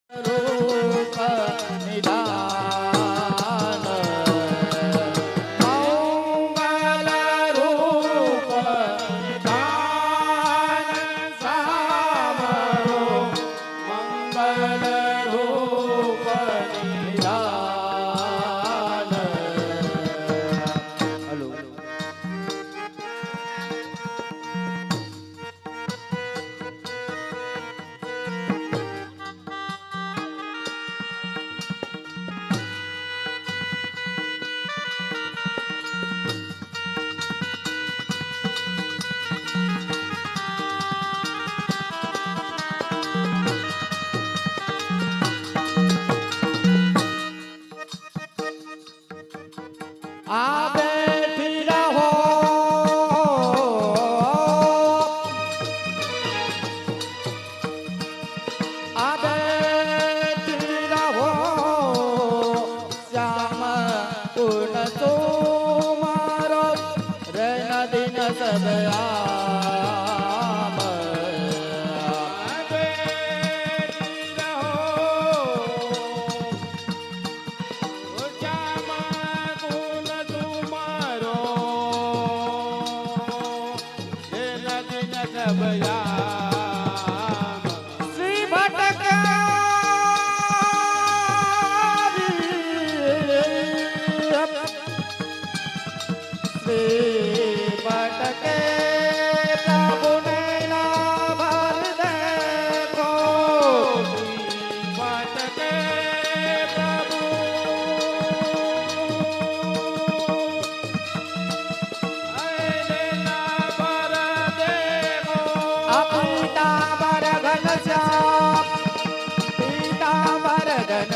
રૂપ નિધાન મંગલ રૂપ નિધાન સામરો મંગલ રૂપ નિધાન. હલો આ બેઠી રહો આ બેઠી રહો શ્યામ પૂર્ણ તો મારો રન દિન સબ આમ બેઠી રહો શ્રી ભટકે પ્રભુને લાભ દેખો ભટકે પ્રભુ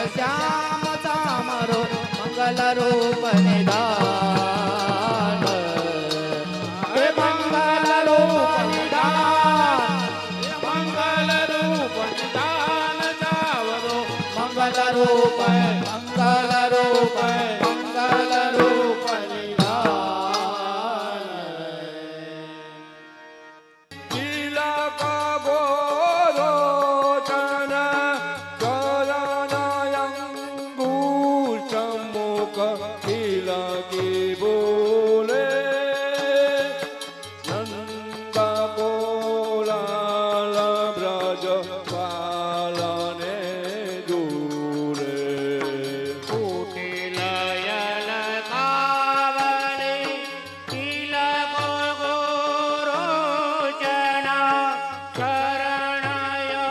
શ્યામ ચામરો મંગલ રૂપ નિધાન હે મંગલ રૂપ નિધાન મંગલ રૂપ નિધાન ચાવરો મંગલ રૂપ મંગલ રૂપ મંગલ રૂપ નિધાન તિલક ગોરો ચન તિલકી બોલે નંદ ગોલાલ બ્રજ પાલને દૂરે કુટિલયન કાવલે તિલક ગોરોચના શરણય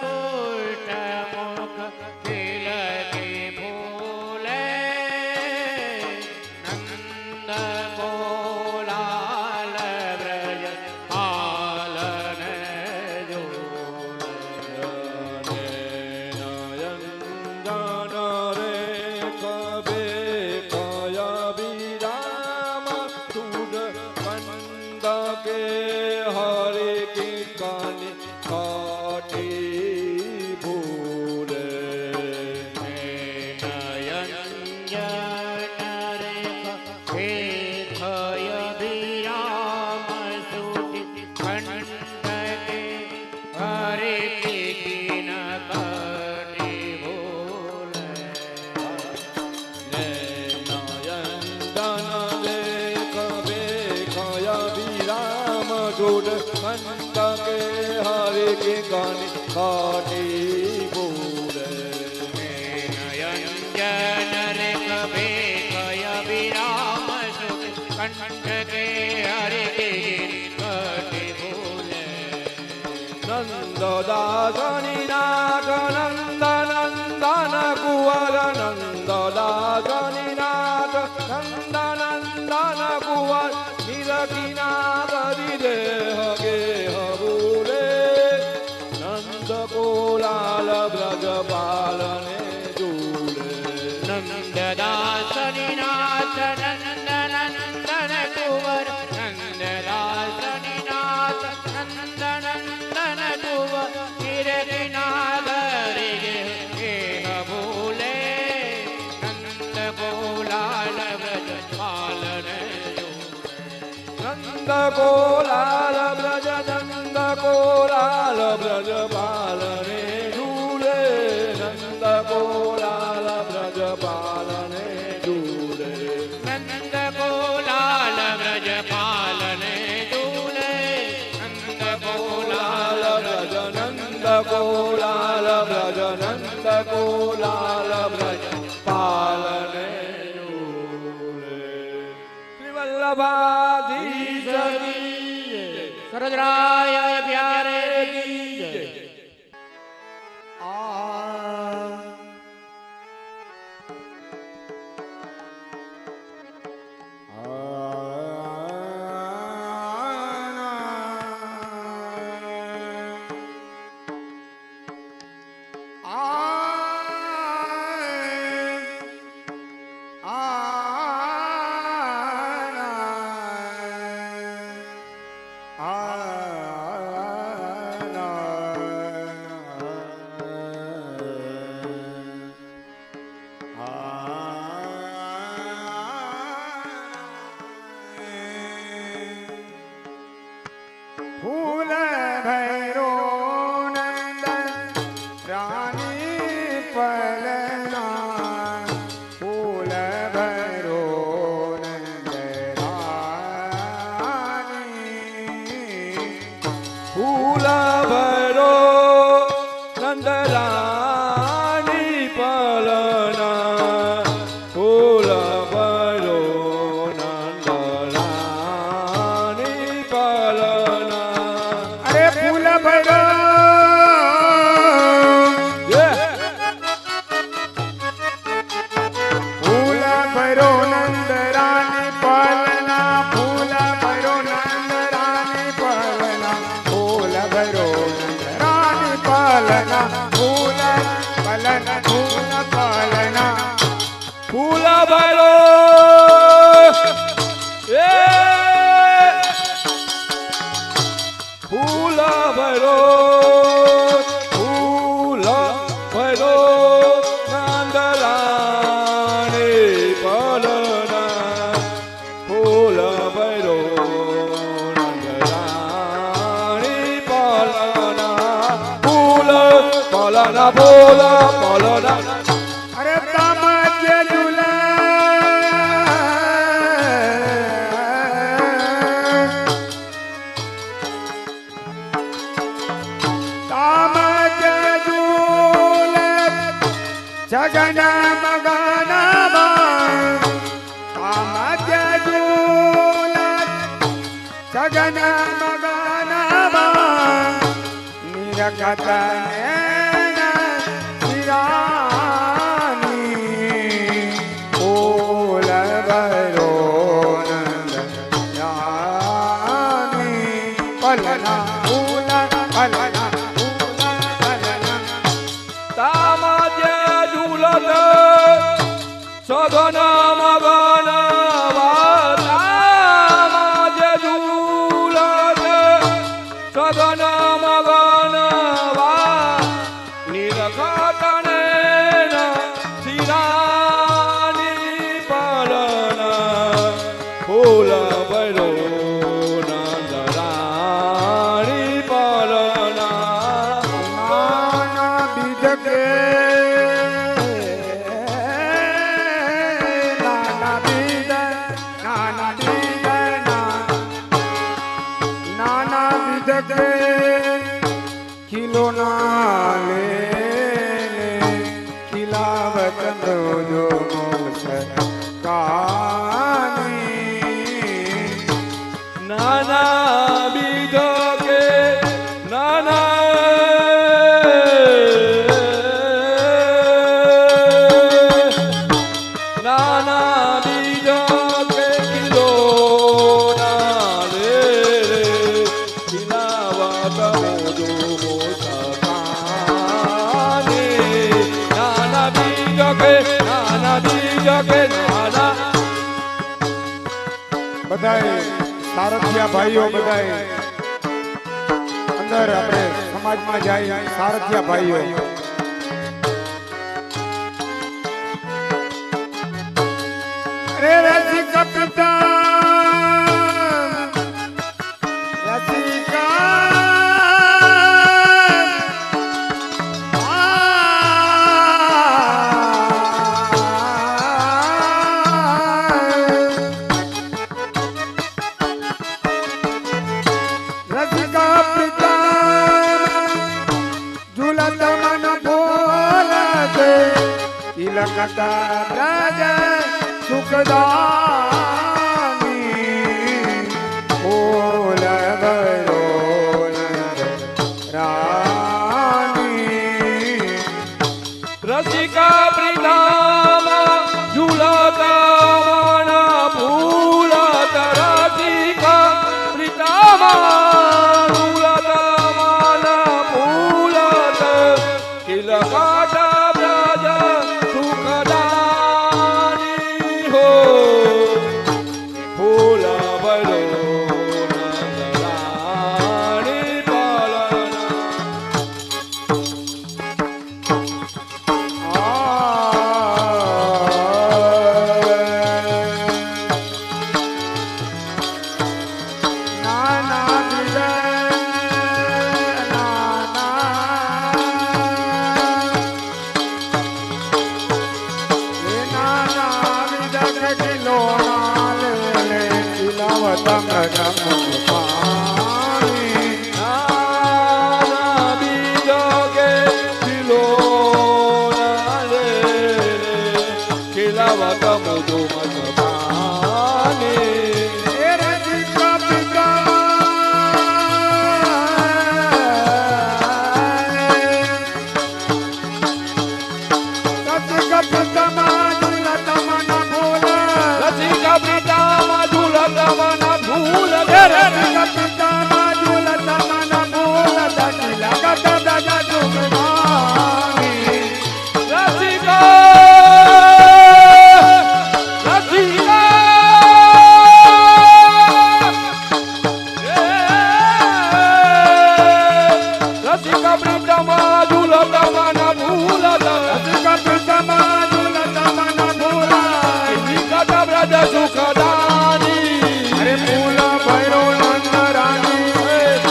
ગુષ્ટમુખ તિલકી ભૂલે નંદ ગોલાલ બ્રજ પાલને નયન રે કબે કય વિરામ તુડ કંદ કે હરે કીર્તન કાટી ભૂલે નયન રે થય વિરામ સુતિ ખંડકે હરે કીર્તન કાટી ભૂલે નયન રે કબે કય વિરામ તુડ કંદ કે હરે કીર્તન કાટી ભૂલે નયન રે કભે કય વિરામ સુખ કંઠકે હરે કટી ભૂલે નંદદાસની નાથ નંદ નંદન કુંવર નંદદાસની નાથ નંદ નંદન કુંવર નિરખીનાથ વિદેહ ગેહ ભૂલે નંદ કોલાલ બ્રજ પાલને દૂલે નંદદાસની નાથ નંદ નંદન કુંવર નંદદાસની નાથ નંદ નંદન કુંવર નિરખીનાથ ગેહ ભૂલે નંદ ગોલાલ બ્રજ પાલને નંદ કોલાલ બ્રજ નંદ કોલાલ બ્રજ પાલને ઝૂલે ગોલાલ બ્રજ નંદ ગોલાલ બ્રજ પાલને ઝૂલે. શ્રી વલ્લભાધીશ કી જય. સરોજરાય પ્યારે કી જય. ફૂલ ભૈરો નંદ રાની પલના ફૂલ ભૈરો નંદ રાની ફૂલ ભરો નંદરાની પલના ફૂલ ભરો નંદરાની પલના. અરે ફૂલ ભૈરો ફૂલ ભૈરો નંદ રાની પલના ફૂલ ભૈરો નંદ રાની પલના ફૂલ ભૈરો નંદ રાની પલના ફૂલ પલના ફૂલ પલના ફૂલ ભરો ફૂલ ભરો ફૂલ ભરો નંદરાણી પલના ફૂલ ભરો નંદરાણી પલના ફૂલ પલના ફૂલ પલના. અરે તામજે ઝૂલે તામજે ઝૂલે જગન મગન તામજે ઝૂલે જગન મગન નિરખત શિરાની ફૂલ ભરો નંદ રાની પલના ફૂલ પલના ફૂલ પલના તામજે ઝૂલત સગન મગન તામજે ઝૂલત સગન મગન નિરખતને શિરાની પલના ફૂલ ભરો નંદરાણી પલના. નાના બીજ કે નાના બીજ નાના બીજ નાના બીજ કે ખીલોના લે ખીલાવત જો મોક્ષ કાની નાના બીજ કે નાના નાના બીજ કે કિલો ના રે ખિલાવત મોજો મોસકાની નાના બીજ કે નાના બધાય સારથિયા ભાઈઓ બધાય અંદર આપણે સમાજમાં જાય સારથિયા ભાઈઓ રે રસિક પિતા રસિકા तिलकता ब्रज सुखदानी फूल भरो रानी રસિકા પ્રિધામાં ઝૂલતા ભૂલત રસિકા પ્રિધામાં ઝૂલતા ભૂલત કિલકાટા બ્રજ સુખદાની હો ફૂલ ભરો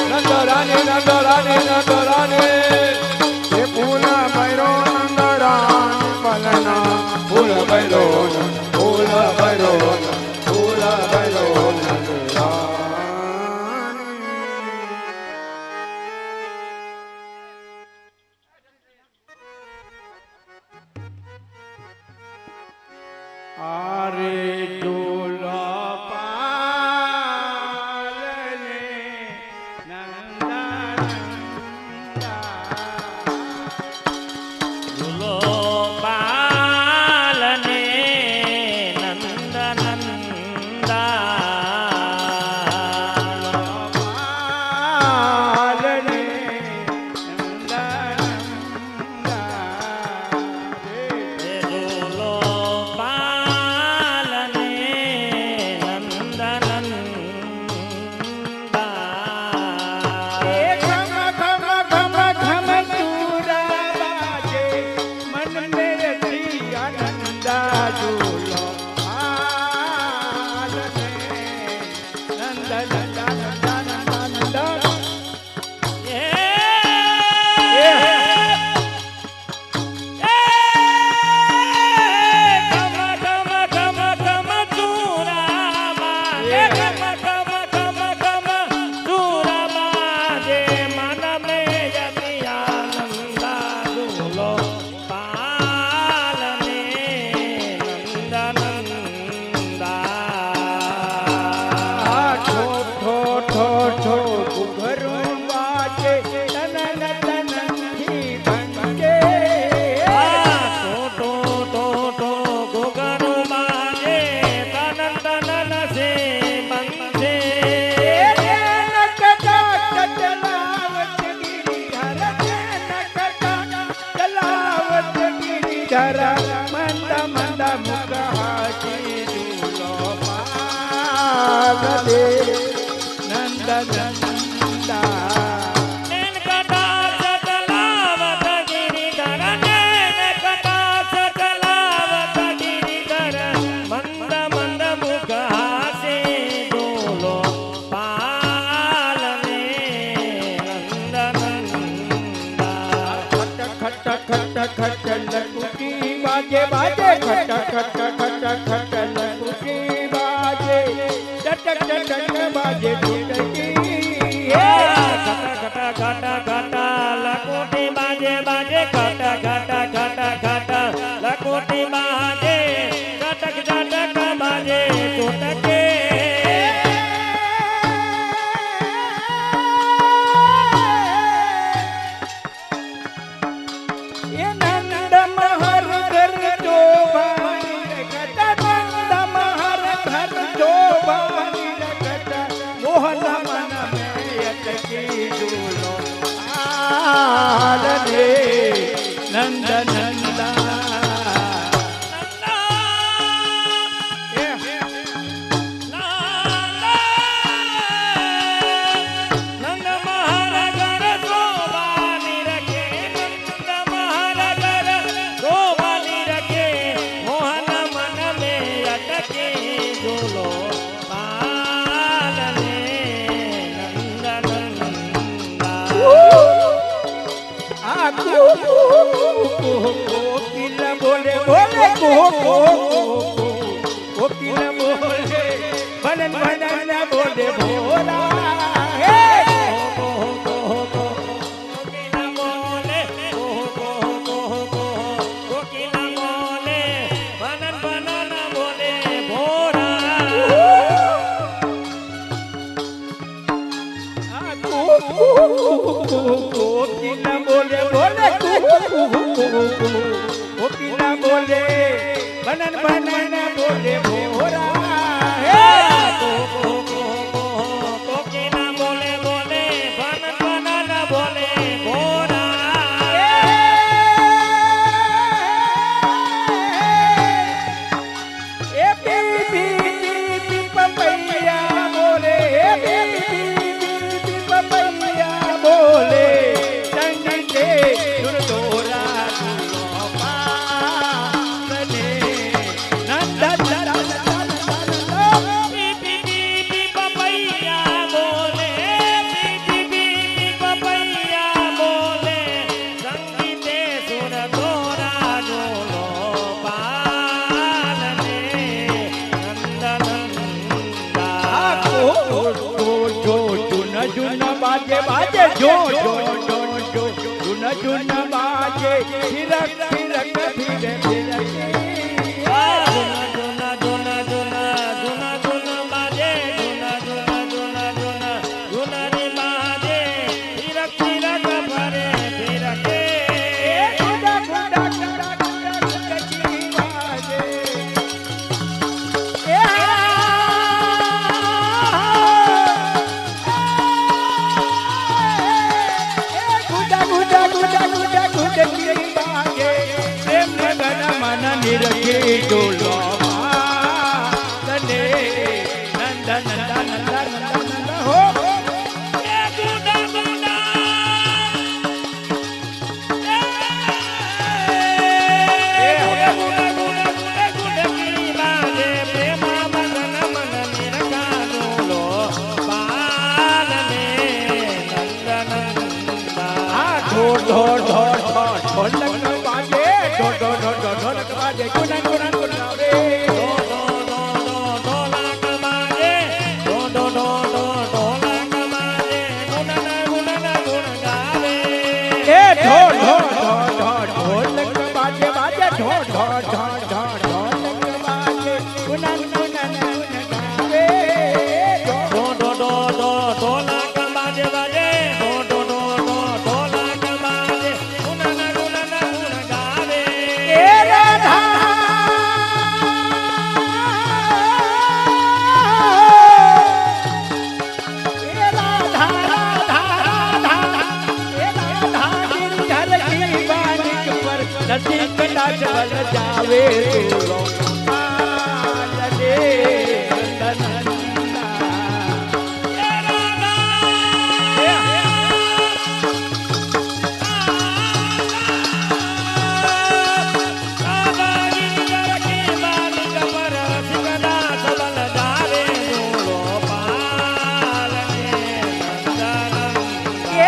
નંદરાણી घटा घटा लकोटे ઢોલની બાજે ચટક ચટક બાજે ટોટકે એ નંદ મહર ઘર જો ભાઈ રખત નંદ મહર ઘર જો ભાઈ રખત મોહન મન में अटकी झूलो आलने नंद नंदा નંદ મહારાજ શોભાની રખે નંદ મહારાજ શોભાની રખે મોહન મન મે અટકે ઝૂલો પાલને નંદ નંદા आ कोकिल बोले बोले कोकिल बोले भलन भलन बोले भोला हे કોકિલા બોલે કોકિલા બોલે બનન બનન બોલે ભોરા कोकिल बोले बोले कोकिल बोले भलन भलन बोले भोला हे કોકિલા બોલે બોલે બનન બનન બોલે ભોરા ए बीबी पपैया बोले ए बीबी पपैया बोले संगे दुर्दोरा पाने नंद પીપી પીપી પપૈયા બોલે પીપી પપૈયા બોલે સંગીતે સુર દોરા જોલો પાલને નંદ નંદા जुन बाजे बाजे जो जुन जुन बाजे फिरक फिरक फिरे फिरे જુના જુના જુના જુના જુના જુના બાજે જુના જુના જુના જુના જુનાની બાજે ફિરક ફિરક ફરે ફિરકે गुडा गुडा गुडा गुडा गुडा की बाजे ए गुडा गुडा गुडा गुडा गुडा की बाजे प्रेम लगन मन निरखे डोलो तने नंद नंद नंद नंद नंद हो એ ગુડા ગુડા એ ગુડા ગુડા ગુડા ગુડા કી બાજે પ્રેમા મગન મન નિરખાનો પાલને નંદ નંદા ढोल ढोल ढोल ढोल ढोलक बाजे ढोल ढोल ढोल ढोल ढोलक बाजे गुनन गुनन गुनावे do do do do ઢોલક Baje do do do do ઢોલક બાજે ગુણના ગુણના ગુણ ગાવે ए ढोल ढोल ढोल ढोल ढोलक बाजे बाजे ढोल ढोल ढोल ढोल ढोलक बाजे गुनन गुनन गुन गावे do do do do ઢોલક Baje Baje do do do do ઢોલક બાજે ગુણના ગુણના ગુણ ગાવે ए राधा ए राधा राधा राधा ए राधा गिरधर की बालिक पर नदी कटा चल जावे तू आलने नंद नंदा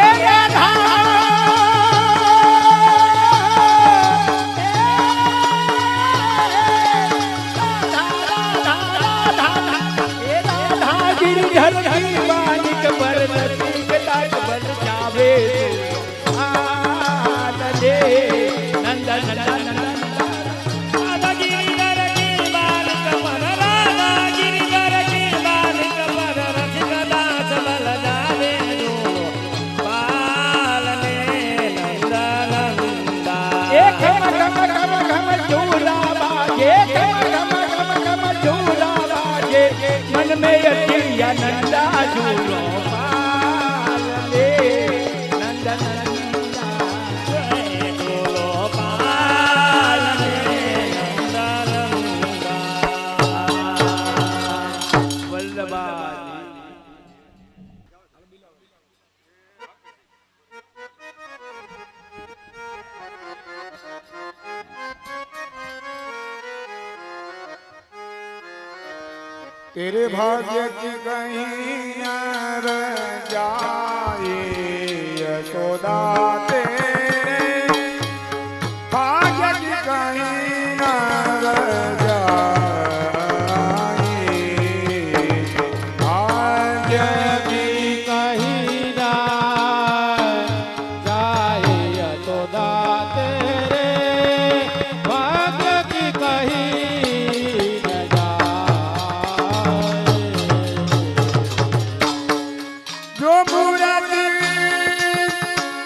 એ રાધા नंद नंद नंद में अखिलिया नंदा झूलो पाल ले नंदा नंदा झूलो पाल ले नंदा नंदा वल्लभा तेरे भाग्य की कहीं न रह जाए यशोदा तेरे भाग्य की कहीं न रह जाए भाग्य की कहीं ना जाए यशोदा तेरे भाग्य की कहीं न जाए जो मूर्ति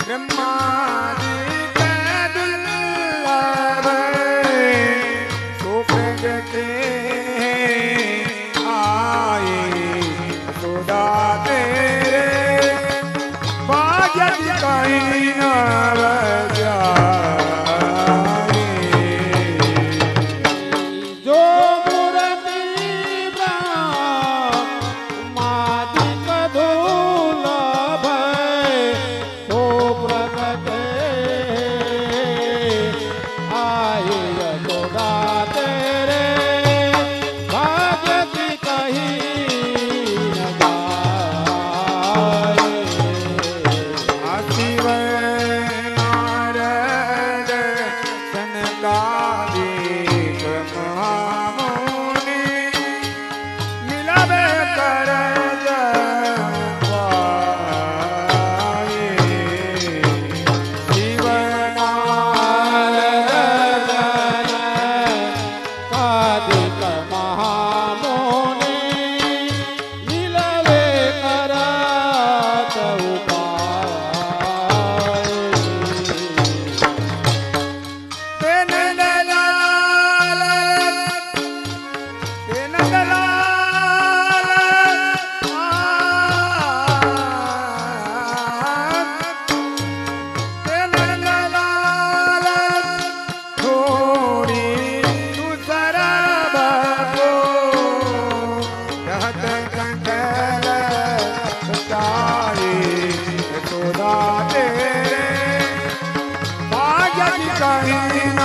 ब्रह्मादि के दुर्लभ सो प्रगटे आए यशोदा तेरे भाग्य की कहीं न रह जाए जो मूर्ति ब्रह्मादिक दुर्लभ सो प्रगटे आए यशोदा तेरे भाग्य की कहीं न जाए शिव नारद सनकादिक महामुनि मिलवे कर पाए शिव नारद कादिक महामुनि मिलवे करत उपाय तेन दलाल तेन दलाल तेन दलाल थोड़ी दूसर बको कहत कंठल सचाए यशोदा तेरे भाग्य की कहीं न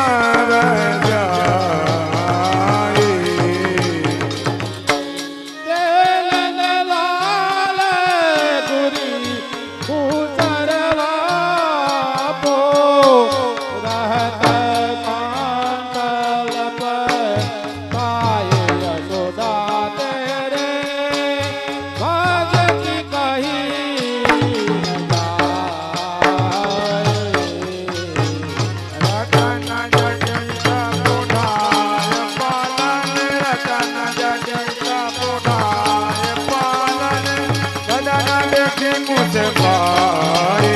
रह जाए तेल लाल गुरी भूसरवा पो रहत कांतल पर पाए यशोदा तेरे भाग्य की कहीं न जाए रतन जटिता पुठाय पालन रतन जटिता पुठाय पालन सदन देखी मुझे पाए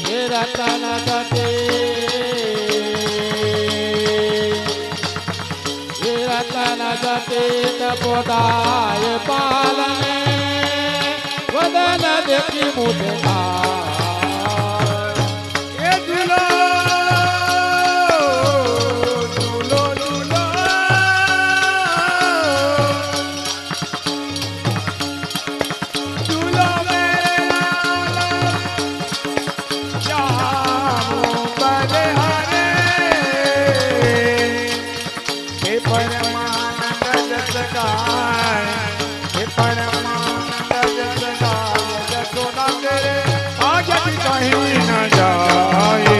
ये रतन जटे ये रतन जटे तपोदाय पालने वदन देखी मुझे ये झूलो झूलो झूलो झूलो मेरे लाल श्यामो बड़े हरे हे परमानंद जस गाय हे परमानंद जस गाय यशोदा तेरे भाग्य की कहीं न जाए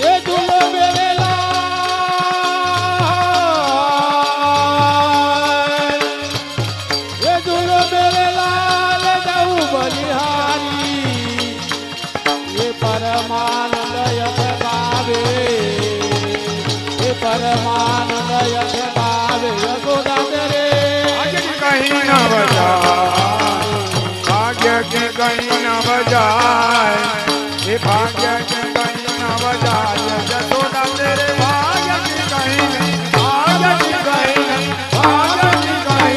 ये दुलो मेरे लाल ये दुलो मेरे लाल दऊ बलिहारी ये परमानंद यथ गावे ये परमानंद यथ गावे यशोदा तेरे भाग्य की कहीं न बजाए भाग्य की कहीं न बजाए ये भाग्य की कहीं न बजाए यशोदा तेरे भाग्य की कहीं भाग्य की कहीं भाग्य की कहीं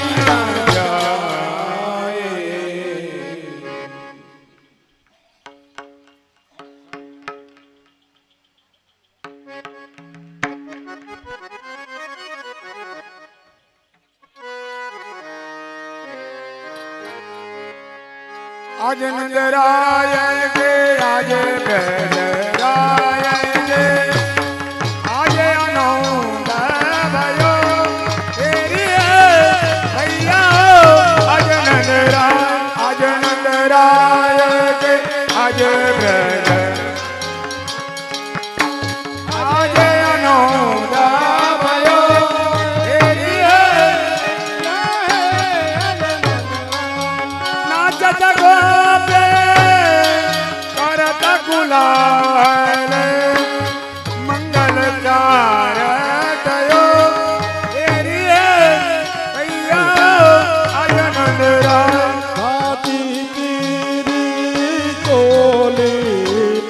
आज नंदराय के आज बेदराय के आज अनौंद भयो तेरी भैया आज नंदराय के आज बेद आज अनौंद भयो तेरी नाचत गोपे करत गुलाल मंगल चारतयो तेरी भैया आज नंदराय हाथी तीरी चोली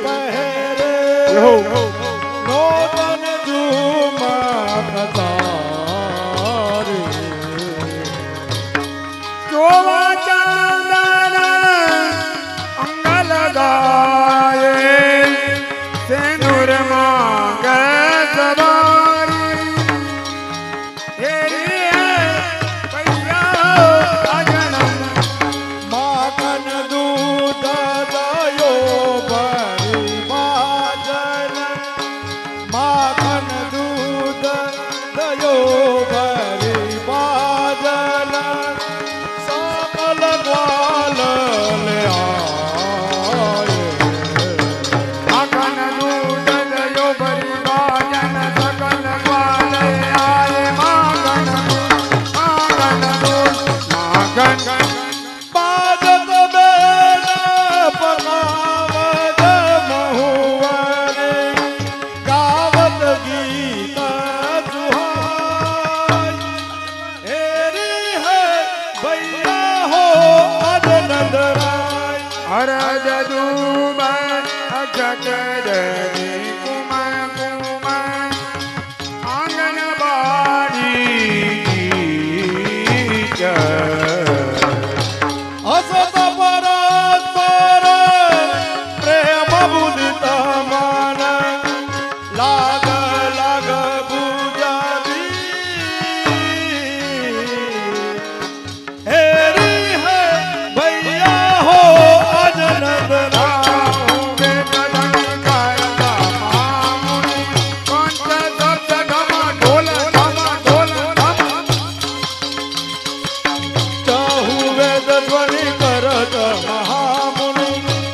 पहरे नौतन झूमा तारे जोवा चांदन अंगल गाए सेनुर मांग सवारी तेरी भैया अजनम माखन दूध दयो भरी बाजन माखन दूध दयो भरी बाजन सकल ग्वाल ले आए माखन दूध दयो भरी बाजन सकल ग्वाल आए माखन दूध बाजत बेन पकावत महुवरे गावत गीत सुहाई हेरी है भैया हो अजनंदराय हर जदूब अक्षत जनी कुमय कुमय आंगनबाड़ी हसत परस्पर प्रेम बुदित मन लाग लाग बुझाबी हेरी है भैया हो अजनंदराय चाहु वेद ध्वनि करत महामुनि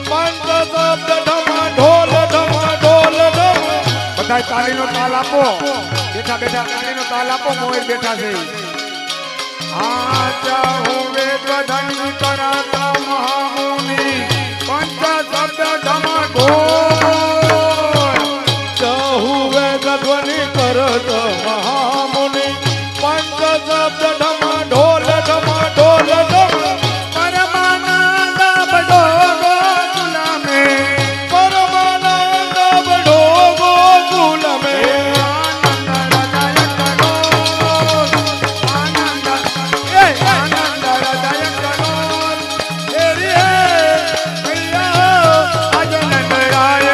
पंच शब्द ढम ढोल ढम ढोल ढम બધા તાળીનો તાલ આપો બેઠા બેઠા તાળીનો તાલ આપો મોર બેઠા છે હા ચાહુ વેદ ધની કરતા મહામુનિ પંચ શબ્દ ધમ ઢોલ चाहु वेद ध्वनि करत महामुनि पंच शब्द ढम ढोल ढम ढोल ढम परमानंद बडो गोकुल में परमानंद बढो गोकुल में आनंद हृदय करोल तेरी भैया अजनंदराय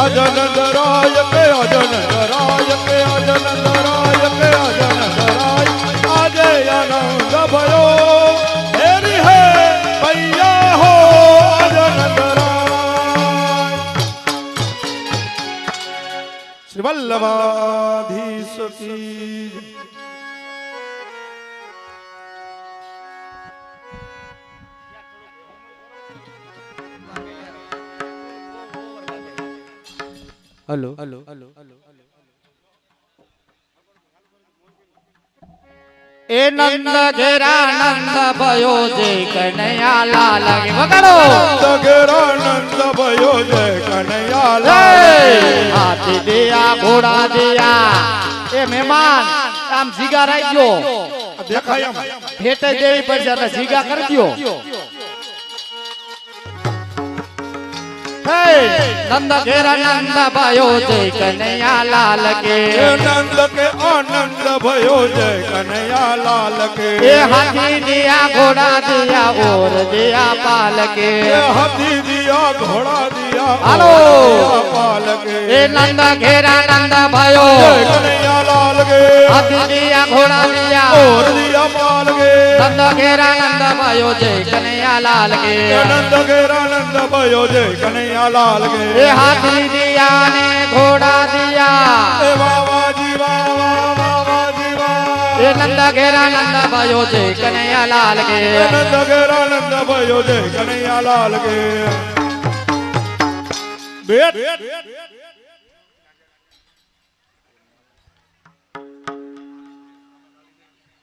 अजनंदराय पे अजनंदराय पे अजनंदराय पे अजनंदराय अजय आनंद भयो हेरी है भैया हो अजनंदराय श्री वल्लभाधीश की हेलो हेलो हेलो એ નંદ ઘેરા નંદ ભયો જય કનૈયા લાલ કે વગાડો નંદ भयो जय कन्हैया હાથી દિયા ઘોડા દિયા એ મહેમાન આમ જીગા રાખજો દેખાય એમ ભેટ દેવી પડશે એટલે જીગા કરી દ્યો નંદ ઘેરા નંદ ભયો જય કનૈયા લાલ કે नंद के आनंद भयो जय कन्हैया लाल के એ હાથી દિયા ઘોડા દિયા ઓર દિયા પાલ કે हाथी दिया घोड़ा दिया હાલો पाल के એ નંદ ઘેરા નંદ ભયો जय कन्हैया लाल लाल के हाथी दिया घोड़ा दिया और दिया पाल के नंद घेरा नंद भयो जय कन्हैया लाल के नंद घेरा नंद भयो जय कन्हैया लाल के ये हाथी दिया ने घोड़ा दिया ए बाबा जी बाबा बाबा जी बाबा ये नंद घेरा नंद भयो जय कन्हैया लाल के नंद घेरा नंद भयो जय कन्हैया लाल के बेट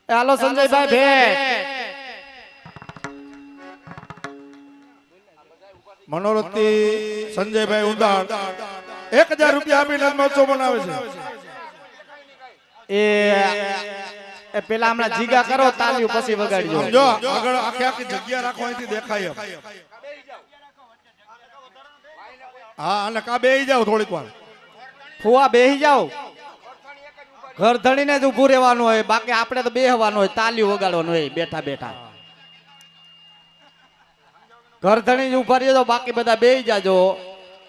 हेलो संजय भाई भेट मनोरथी संजयભાઈ ઉંધાણ 1000 રૂપિયા આપીને મહોત્સવ બનાવે છે એ પેલા હમણાં જીગા કરો તાલીઓ પછી વગાડજો જો આગળ આખી જગ્યા રાખો અહીંથી દેખાય એમ હા અને કા બેહી જાવ થોડીક વાર ફુવા બેહી જાવ ઘર ધણીને જ ઊભું રહેવાનું હોય બાકી આપણે તો બેહવાનું હોય તાલીઓ વગાડવાનું હોય બેઠા બેઠા ઘર ધણી જ ઊભા રહેજો બાકી બધા બેહી જાજો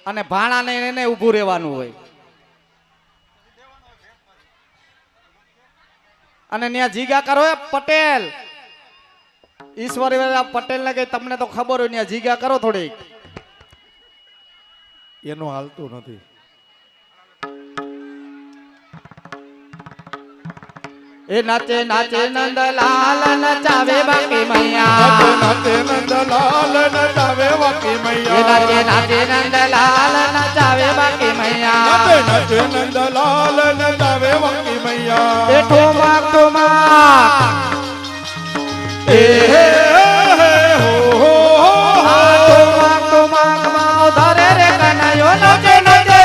અને ભાણાને એને ઊભું રહેવાનું હોય અને ત્યાં જીગા કરો એ પટેલ ઈશ્વરી પટેલ ને કઈ તમને તો ખબર હોય ત્યાં જીગા કરો થોડીક એનું હાલતું નથી એ નાચે નાચે નંદલાલ નચાવે બાકી મૈયા નાચે નંદલાલ નચાવે વાકી એ મૈયા નાચે નાચે નંદલાલ નચાવે બાકી મૈયા નાચે નંદલાલ નચાવે વાકી મૈયા એ ઠોમાક ઠોમાક એ હે હે હો હો આ ઠોમાક ઠોમાક માઓ ધરે રે કનૈયો નાચે નાચે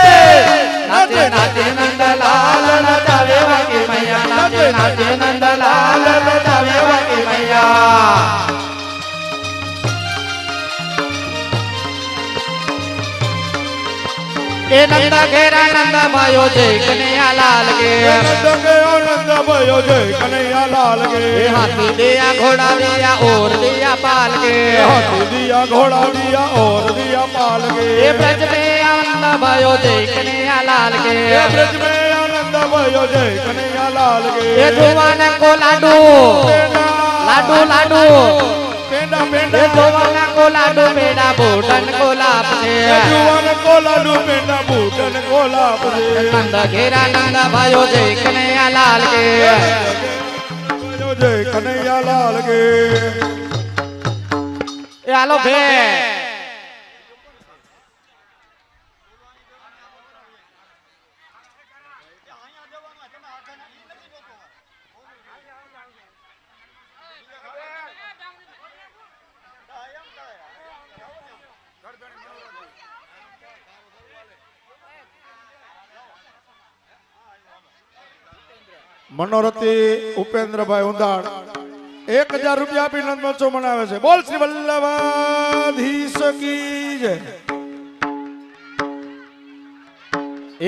નાચે નાચે નંદલાલ નચાવે બાકી મૈયા નાચે નાચે નંદલાલ નચાવે બાકી મૈયા એ નંદ ઘેરા નંદ ભાયો જય કનૈયા લાલ કે નંદ કે આનંદ भयो જય કનૈયા લાલ કે એ હાથી દિયા ઘોડા દિયા ઓર દિયા પાલ કે हाथी दिया घोड़ा दिया और दिया पाल के એ બ્રજ મે આનંદ ભાયો જય કનૈયા લાલ કે ये ब्रज में आनंद भयो जय कन्हैया लाल के એ જોવાન કો લાડુ લાડુ લાડુ पेंडा એ पेंडा જોવાન કો લાડુ પેડા બોટન को लाप છે जुआन को लाडू पेंडा बूटन को लाप रे નંદ ઘેરા નંદ ભાયો જય કનૈયા લાલ કે भयो जय कन्हैया लाल के એ હાલો ભે मनोरथी उपेन्द्रभाई उंधाण 1000 રૂપિયા આપી નંદ મહોત્સવ મનાવે છે બોલ શ્રી વલ્લભાધીશ की जय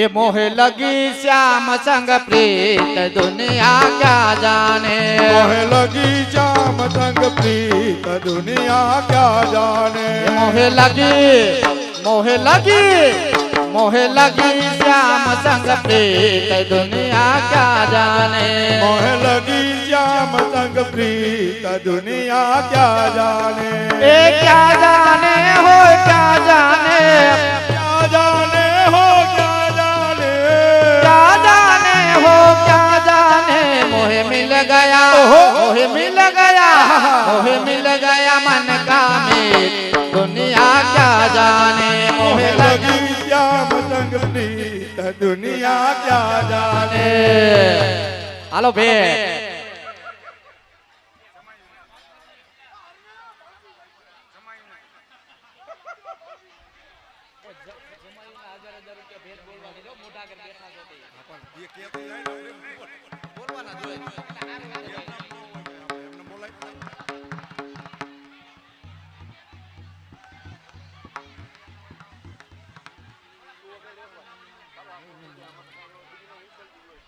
એ મોહે લગી શ્યામ સંગ પ્રીત દુનિયા ક્યા જાને मोहे लगी जाम संग प्रीत दुनिया क्या जाने એ મોહે લગી मोहे लगी श्याम संग प्रीत दुनिया क्या जाने मोहे लगी जाम संग प्रीत दुनिया क्या जाने ए क्या जाने हो क्या जाने क्या जाने हो क्या जाने क्या जाने हो क्या जाने मोहे मिल गया मोहे मिल गया मोहे मिल गया मन का मीत दुनिया क्या जाने मोहे लगी लगी जाम संग प्रीत दुनिया क्या जाने हालो भे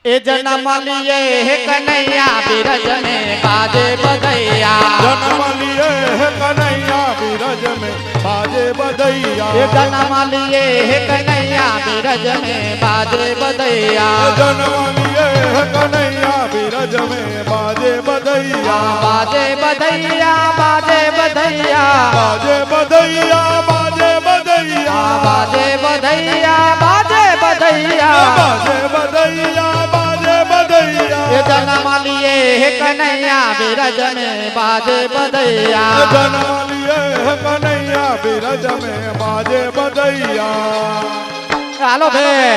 ए जन्म लिए है कन्हैया बिरज में बाजे बधैया जन्म लिए है कन्हैया बिरज में बाजे बधैया ए जन्म लिए है कन्हैया बिरज में बाजे बधैया जन्म लिए कन्हैया बिरज में बाजे बधैया बाजे बधैया बाजे बधैया बाजे बधैया बाजे बधैया बाजे बधैया बाजे बधैया बाजे बधैया बाजे बधैया ये जन्म लिए है कन्हैया बिरज में बाजे बधैया जन्म लिए कन्हैया बिरज में बाजे बधैया હાલો ભાઈ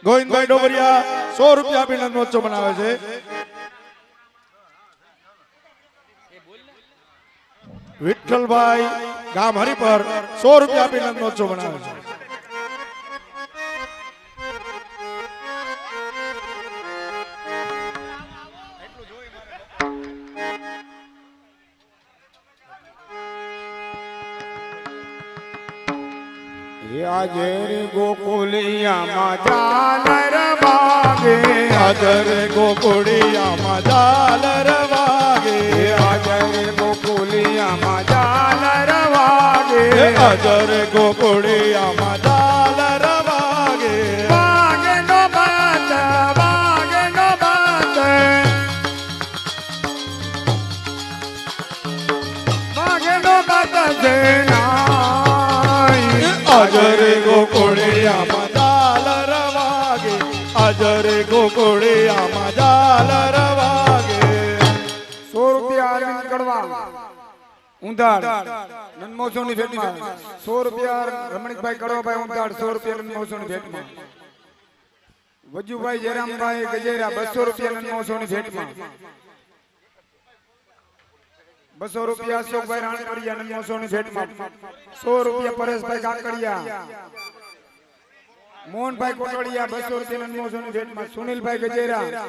ગોવિંદભાઈ ડોબરિયા 100 રૂપિયા આપીને નોટો બનાવે છે વિઠ્ઠલભાઈ ગામ હરિપર 100 રૂપિયા આપીને નોટો બનાવે છે હાજર ગોકુલિયામાં ઝાલર વાગે હાજર ગોકુળિયામાં ઝાલર વાગે હાજર ગોકુલિયામાં ઝાલર વાગે હાજર ગોકુળિયામાં ઝાલર વાગે વાગે નો બાત વાગે નો બાત વાગે નો બાત છે હાજર ગોકુળિયામાં ઝાલર વાગે હાજર ગોકુળિયામાં ઝાલર વાગે 100 રૂપિયા અરવિંદ કડવા ઉંધાડ નનમોસોની ભેટમાં 100 રૂપિયા રમણીકભાઈ કડવાભાઈ ઉંધાડ 100 રૂપિયા નનમોસોની ભેટમાં વજુભાઈ જયરામભાઈ ગજેરા 200 રૂપિયા નનમોસોની ભેટમાં 200 રૂપિયા અશોકભાઈ રાણકડિયા નનમોસોની ભેટમાં 100 રૂપિયા પરેશભાઈ કાકડિયા મોહનભાઈ કોટડિયા 200 રૂપિયા નનમોસોની ભેટમાં સુનિલભાઈ ગજેરા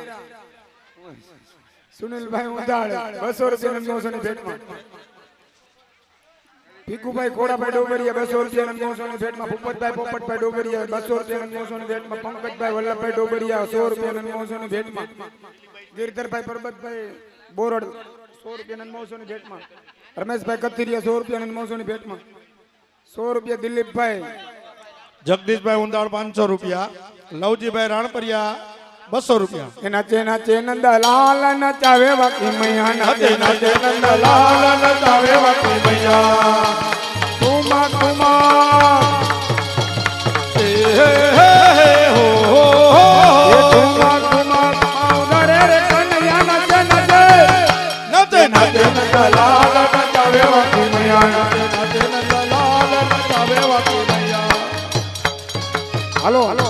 સુનિલભાઈ ઉંધાડ 200 રૂપિયા નનમોસોની ભેટમાં ભીખુભાઈ ખોડાભાઈ ડોગરિયા 200 રૂપિયા નનમોસોની ભેટમાં ભૂપતભાઈ પોપટભાઈ ડોગરિયા 200 રૂપિયા નનમોસોની ભેટમાં પંકજભાઈ વલ્લભભાઈ ડોગરિયા 100 રૂપિયા નનમોસોની ભેટમાં ગિરધરભાઈ પરબતભાઈ બોરડ 100 રૂપિયા નનમોસોની ભેટમાં રમેશભાઈ કથિરિયા 100 રૂપિયા નનમોસોની ભેટમાં 100 રૂપિયા દિલીપભાઈ જગદીશભાઈ ઉંધાડ 500 રૂપિયા લવજીભાઈ રાણપરિયા 200 રૂપિયા નાચે નાચે નંદલાલ નચાવે વાકી મૈયા નાચે નાચે નંદલાલ નચાવે વાકી મૈયા તુમા તુમા હે હે હે હો હો એ તુમા તુમા ઉદરે રે કનૈયા નાચે નાચે નાચે નાચે નંદલાલ નચાવે વાકી મૈયા મૈયા નાચે નંદલાલ નચાવે વાકી મૈયા હાલો હાલો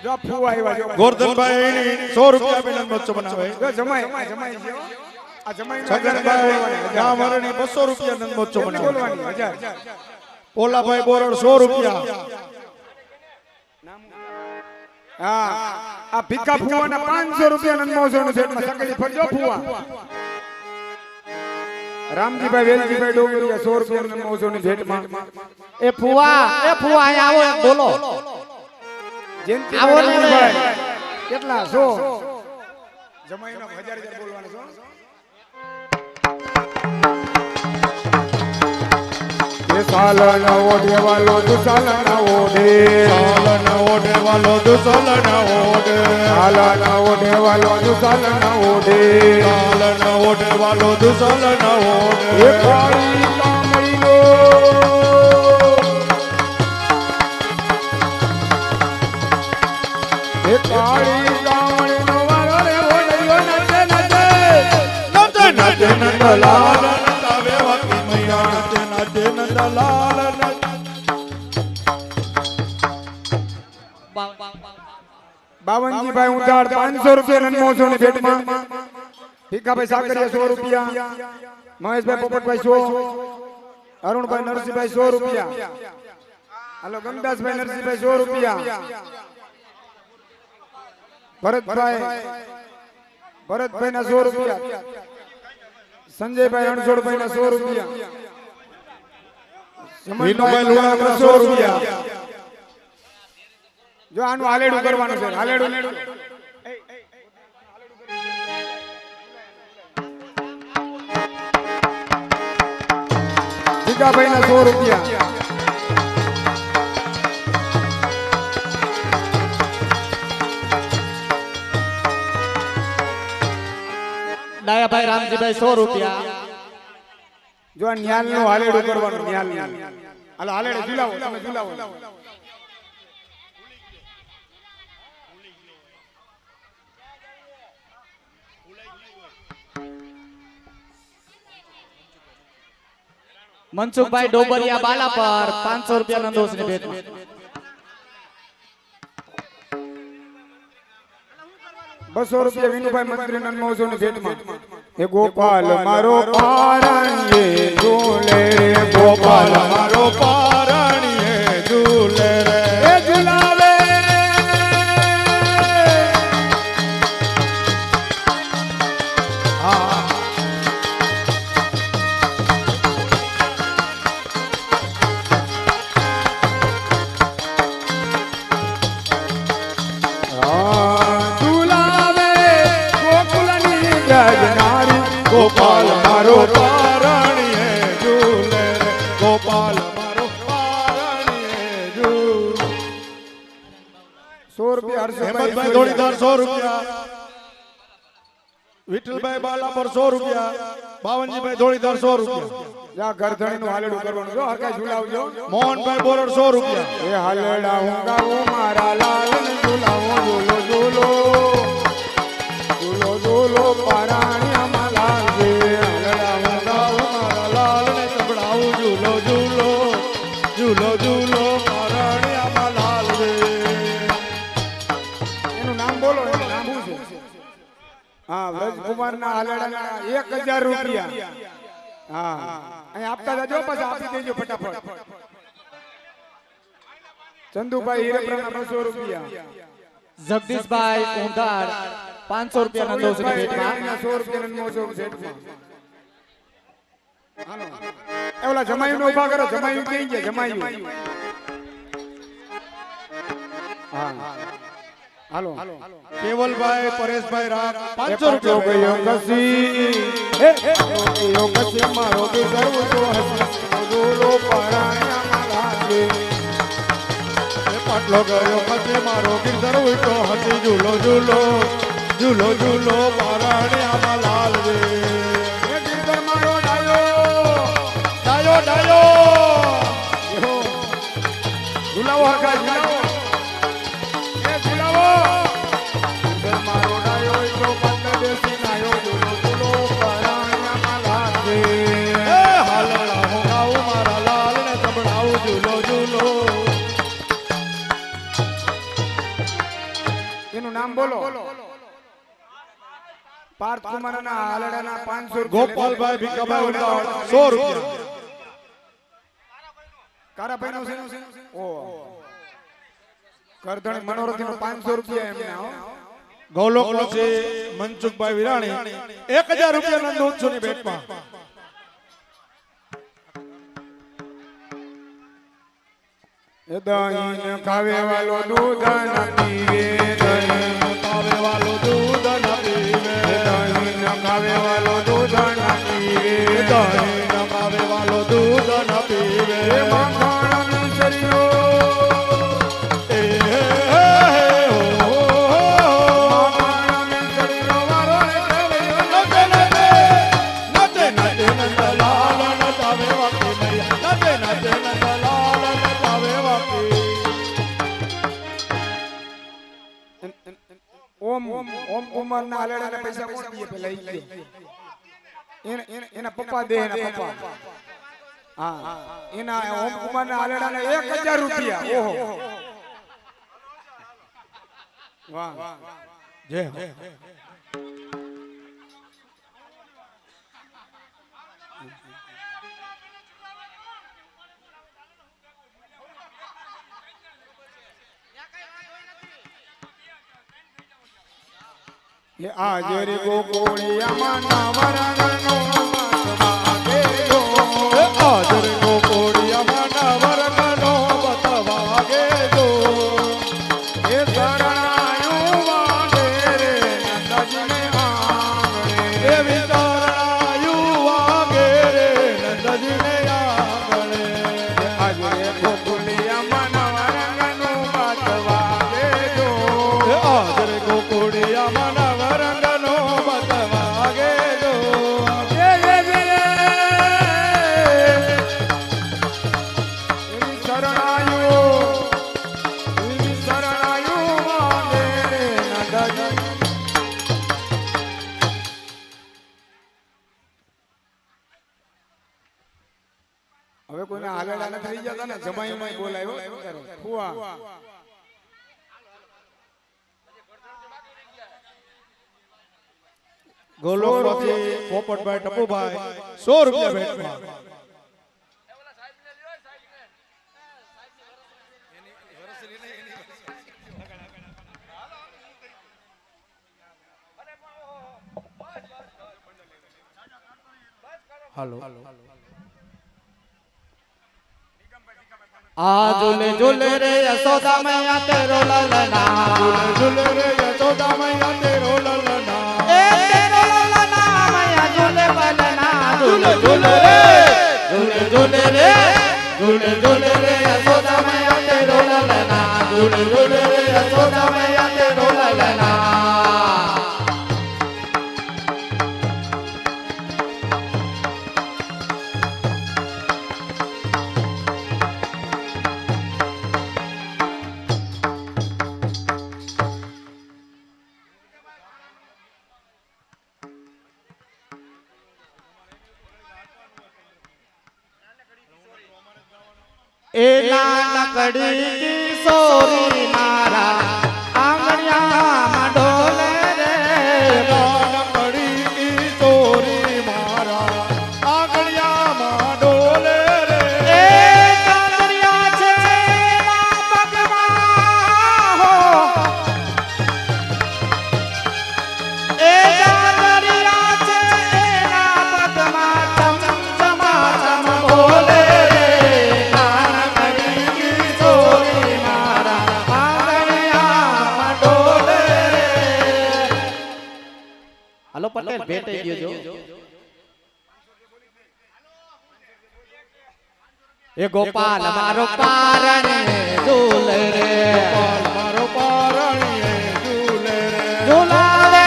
જો ફૂ આવ્યા જો ગોરધનભાઈ 100 રૂપિયા આપીને નોટો બનાવે જો જમાઈ જમાઈ જો આ જમાઈ છગનભાઈ ગામરણી 200 રૂપિયા નોટો બનાવે બોલવાની 1000 પોલાભાઈ બોરડ 100 રૂપિયા હા આ ભીખા ફુવાના 500 રૂપિયા નનમોસોની ભેટમાં સકડી ફરજો ફુવા રામજીભાઈ વેલજીભાઈ ડોગરિયા 100 રૂપિયા નનમોસોની ભેટમાં એ ફુવા અહીંયા આવો એક બોલો આવો ને જયંતિભાઈ કેટલા 100 જમાઈનો 1000 બોલવાનો છો એ સાલ ઓઢે વાલો દુસાલ ઓઢે સાલ ઓઢે વાલો દુસાલ ઓઢે સાલ ઓઢે વાલો દુસાલ ઓઢે સાલ ઓઢે વાલો દુસાલ ઓઢે એ કાળી કામળીનો એ કાળી કામળીનો વાલો રે ઓઢ્યો નચે નચે નાચે નાચે નંદલાલ નચાવે વાકી મૈયા નાચે નાચે નંદલાલ બાવનજીભાઈ ઉંધાડ 500 રૂપિયા નનમોસોની ભેટમાં ભીખાભાઈ સાકરિયા 100 રૂપિયા મહેશભાઈ પોપટભાઈ 100 અરુણભાઈ નરસિંહભાઈ 100 રૂપિયા હાલો ગમદાસભાઈ નરસિંહભાઈ 100 રૂપિયા ભરતભાઈ ના 100 રૂપિયા સંજયભાઈ રણછોડભાઈ ના 100 રૂપિયા વિનુભાઈ લુણાવાડા 100 રૂપિયા જો આનું હાલેડું કરવાનું છે હાલેડું ભીખાભાઈ ના 100 રૂપિયા ડાયાભાઈ રામજીભાઈ 100 રૂપિયા. જો આ ન્યાલ નું હાલેડું કરવાનું ન્યાલ હાલો હાલેડે ઝુલાવો તમે ઝુલાવો મનસુખભાઈ ડોબરિયા બાલા પર 500 રૂપિયા નંદોસની ભેટમાં. ₹200 વિનુભાઈ મંત્રી નંદમોહન ની ભેટમાં. એ ગોપાલ મારો પારણીએ ઝૂલે રે ગોપાલ મારો પારણીએ ઝૂલે રે એ ઝુલાવે ગોપાલ મારો પારણીએ ઝૂલે રે ગોપાલ મારો પારણીએ ઝૂલે. 100 રૂપિયા હેમંતભાઈ ધોળીધાર 100 રૂપિયા. વિઠ્ઠલભાઈ બાલા પર 100 રૂપિયા. બાવનજીભાઈ ધોળીધાર 100 રૂપિયા. જા ગરધણી નું હાલેડું કરવાનું જો હરકાય ઝુલાવજો. મોહનભાઈ બોરડ 100 રૂપિયા. એ હાલેડા હું ગાવું મારા લાલ ને ઝુલાવો ઝૂલો ઝૂલો ઝૂલો ઝૂલો પારાણિયા લાલ જે હાલેડા હું ગાવું મારા લાલ ને સંભળાવું ઝૂલો ઝૂલો ઝૂલો ઝૂલો પારણીયામાં લાલ રે. એનું નામ બોલો એનું નામ શું છે? હા વ્રજકુમાર ના હાલેડા 1000 રૂપિયા. હા અહીં આપતા જાજો પછી આપી દેજો ફટાફટ. ચંદુભાઈ હિરેપ્રાના 200 રૂપિયા. જગદીશભાઈ ઊંધાર 500 રૂપિયા નંદોસની ભેટમાં. 100 રૂપિયા નંદમોહન ભેટમાં. હાલો એ ઓલા જમાયું ને ઉભા કરો. જમાયું ક્યાં ગયા? જમાયું હા હાલો કેવલભાઈ પરેશભાઈ રાગ 500 500 રૂપિયા. ગયો કસી એ ગયો કસી મારો કે સર્વ તો હસી ઝૂલો પારાણિયામાં લાગે. પાટલો ગયો પછી મારો ગીરધર ઉઠો હતી ઝૂલો ઝૂલો ઝૂલો ઝૂલો પારણીયામાં લાલ રે. એ ગીરધર મારો ડાયો ડાયો ડાયો ઝુલાવો હરખા ઝુલાવો એ ઝુલાવો. ગીરધર મારો ડાયો તો પંદર દેશી નાયો ઝૂલો ઝૂલો પારાણિયામાં લાગે. એ હાલડા હું ગાઉં મારા લાલ ને સંભળાવું ઝૂલો ઝૂલો. એનું નામ બોલો. પાર્થ કુમારના હાલડાના 500 રૂપિયા. ગોપાલભાઈ ભીખાભાઈ ઉંડાળ 100 રૂપિયા. કારાભાઈ નો છે ઓ કરધણી મનોરથી નો 500 રૂપિયા એમને હો. ગૌલોકનો છે મનસુખભાઈ વિરાણી 1000 રૂપિયા નંદોત્સવની ભેટમાં. એ દહીં ખાવે વાલો દૂધ ન પીવે. દહીં ખાવે વાલો દૂધ ન પીવે. દહીં ખાવે વાલો દૂધ ન પીવે. દહીં ખાવે વાલો દૂધ ન પીવે. એ માખણ મિસરીઓ એ હે હે હો માખણ મિસરીઓ વારો રે નચે નચે નચે નંદલાલ નચાવે વાકી મૈયા. નચે નચે નંદલાલ નચાવે વાકી. ઓમ ઓમ કુમાર ના હાલેડાને પૈસા કોણ દીએ પેલા ઈ દે. એના પપ્પા દે. એના પપ્પા હા એના ઓમ કુમાર ના હાલેડાને 1000 રૂપિયા. ઓહો વાહ જય હો. એ આજરે ગોકુળિયામાં નવરંગનો માથે જો. હાજર ગોકોડિયામાં નવરંગનો બતવાગે જો. એ શરણાયું વાગે રે નંદજીને આંગણે. એ વિચારણાયું વાગે રે નંદજીને આંગણે. આજરે ગોકુળિયામાં નવરંગનો માથે વાગે જો. હાજર ગોકોડિયામાં નવરંગનો બતવાગે શરણાયું માંગે રે નંદજી. હવે કોઈને આલેડા ન થઈ જતા ને જમાઈમાં બોલાયો ફુવા ગોલોકમાંથી પોપટભાઈ ટપુભાઈ 100 રૂપિયા ભેટમાં. હાલો આ ઝૂલે ઝૂલે રે યશોદા મૈયા તેરો લલના ઝૂલે રે યશોદા મૈયા તેરો લલના એ તેરો લલના મૈયા ઝૂલે બલના ઝૂલે ઝૂલે રે ઝૂલે ઝૂલે રે યશોદા મૈયા તેરો લલના ઝૂલે ઝૂલે રે યશોદા મૈયા તેરો લલના ए नानकड़ी किशोरी मारा आंगणिया डोले रे નાનકડી કિશોરી મારા આંગણિયામાં ડોલે રે ए कांगड़िया छे ना पगमा हो ए कांगड़िया छे ना पगमा चम चमा चम बोले रे नानकड़ी किशोरी मारा आंगणिया डोले रे हेलो पटेल भेटे गयो जो એ ગોપાલ મારો પારણે ઝૂલે રે ગોપાલ મારો પારણીએ ઝૂલે રે ઝૂલાવે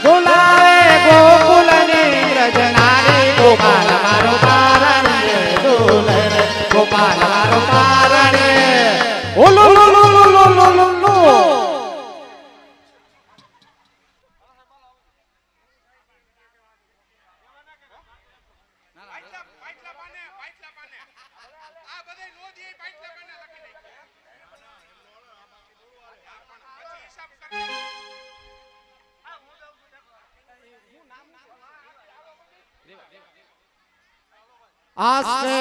ઝૂલાવે ગોકુલની રજનારી ગોપાલ મારો પારણે ઝૂલે રે ગોપાલ મારો પારણે ઓ લો લો લો લો લો લો લો લો આસ્તે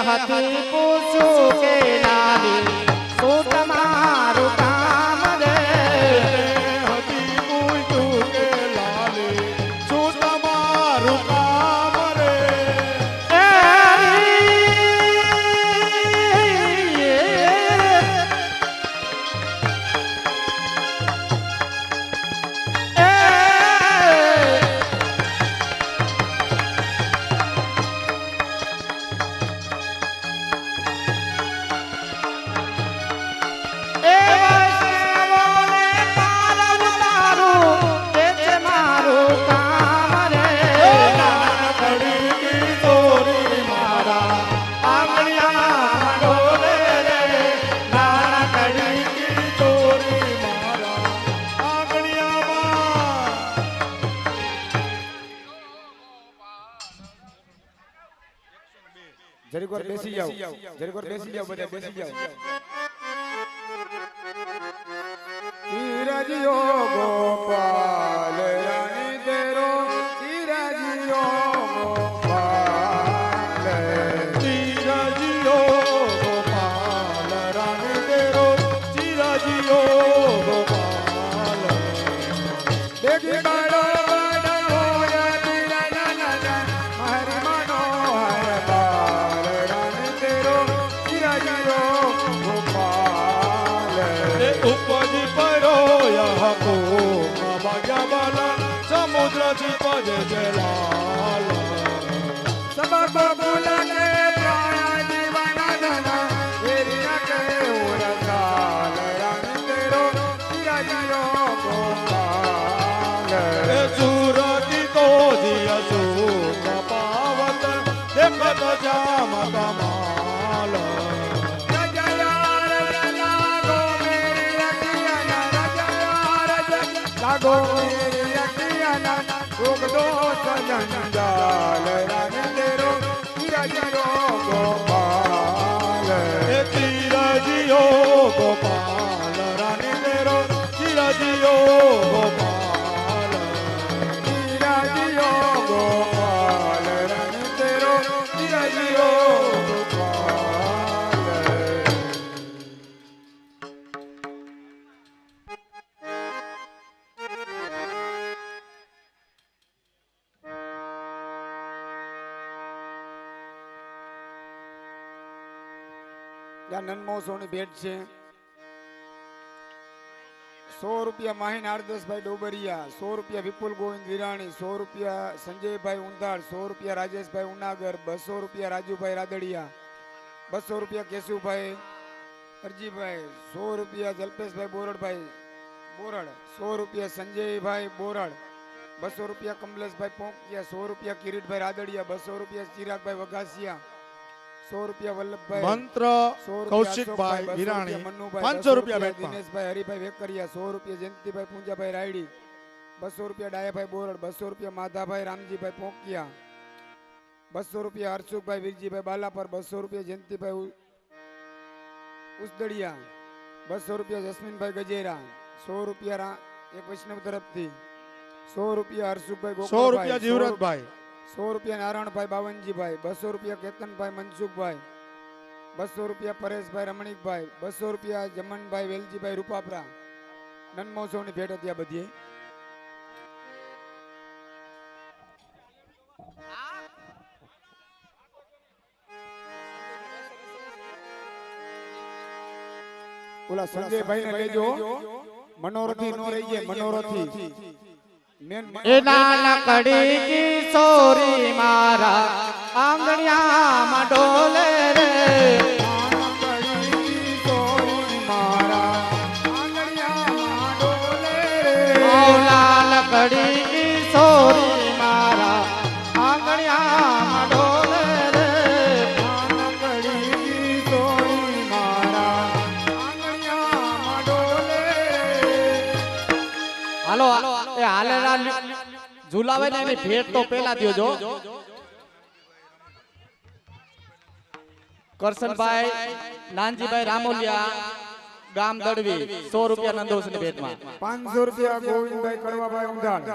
હતી પૂછું કે નારી શું તમારું કામ રે હતી પૂછ્યું કે લાલી શું તમારું કામ રે નાનકડી કિશોરી મારા આંગણિયામાં ડોલે રે નાનકડી કિશોરી મારા આંગણિયામાં જરીક વાર બેસી જાઓ બધા બેસી જાઓ ધીરજિયો ગોપાલ રાણી તેરો ધીરજિયો ગોપાલ ચિરજીઓ ગોપાલ રાણી તેરો ચિરજીઓ ગોપાલ દેખી બાળો બાળો હોય તીરા નાના મારી મનોહર બાલ રાણી તેરો ધીરજિયો ગોપાલ એ ઉપજી પડો યહ કોમ ભાગ્યા બાલા સમુદ્રથી પજે છે લાલ સબ ગોકુલ કે પ્રાણ જીવન ધન વેરિયા કે ઉરસાલ રાણી તેરો ધીરજિયો ગોપાલ એ સુરતી તો દિયા સુખ પાવન એક જ જામ કમાલ લાગો મેરી અખિયાના રોગ દોષ જંજાલ રાનદેરો ચિરજીરો ગોપાલ એ ચિરજીઓ ગોપાલ રાની દેરો ચિરજીઓ ગોપાલ ચિરજીરો ગોપાલ રાનદેરો ચિરજીરો ગોપાલ નનમોસોની ભેટ છે 100 રૂપિયા માહીન આરદસભાઈ ડોબરિયા 100 રૂપિયા વિપુલ ગોવિંદ વિરાણી 100 રૂપિયા સંજયભાઈ ઉંધાડ 100 રૂપિયા રાજેશભાઈ ઉનાગર 200 રૂપિયા રાજુભાઈ રાદડિયા 200 રૂપિયા કેશુભાઈ અરજીભાઈ 100 રૂપિયા જલ્પેશભાઈ બોરડભાઈ બોરડ 100 રૂપિયા સંજયભાઈ બોરડ 200 રૂપિયા કમલેશભાઈ પોંકિયા 100 રૂપિયા કિરીટભાઈ રાદડિયા 200 રૂપિયા ચિરાગભાઈ વઘાસિયા 100 રૂપિયા વલ્લભભાઈ મંત્ર કૌશિકભાઈ વિરાણી 500 રૂપિયા ભેટમાં દિનેશભાઈ હરિભાઈ વેકરિયા 100 રૂપિયા જયંતિભાઈ પૂંજાભાઈ રાયડી 200 રૂપિયા ડાયાભાઈ બોરડ 200 રૂપિયા માધાભાઈ રામજીભાઈ પોંકિયા 200 રૂપિયા હર્ષુભાઈ વીરજીભાઈ બાલાપર 200 રૂપિયા જયંતિભાઈ ઉસદડિયા 200 રૂપિયા જસ્મીનભાઈ ગજેરા 100 રૂપિયા એક વૈષ્ણવ તરફથી 100 રૂપિયા હર્ષુભાઈ 100 રૂપિયા જીવરતભાઈ 100 રૂપિયા નારાયણભાઈ બાવનજીભાઈ 200 રૂપિયા કેતનભાઈ મનસુખભાઈ 200 રૂપિયા પરેશભાઈ રમણીકભાઈ 200 રૂપિયા જમનભાઈ વેલજીભાઈ રૂપાપરા નનમોસોની ભેટ હતી આ બધી ઓલા સંજયભાઈ ને લેજો મનોરથી નો રહી જાય મનોરથી એ નાનકડી કિશોરી મારા આંગણિયામાં ડોલે રે નાનકડી કિશોરી મારા આંગણિયામાં ડોલે રે હાલો એ હાલેરા ઝુલાવે ને એની ભેટ તો પેલા દ્યો જો કરશનભાઈ નાનજીભાઈ રામોલિયા ગામ દડવી 100 રૂપિયા નંદોસની ભેટમાં 500 રૂપિયા ગોવિંદભાઈ કડવાભાઈ ઉંધાડ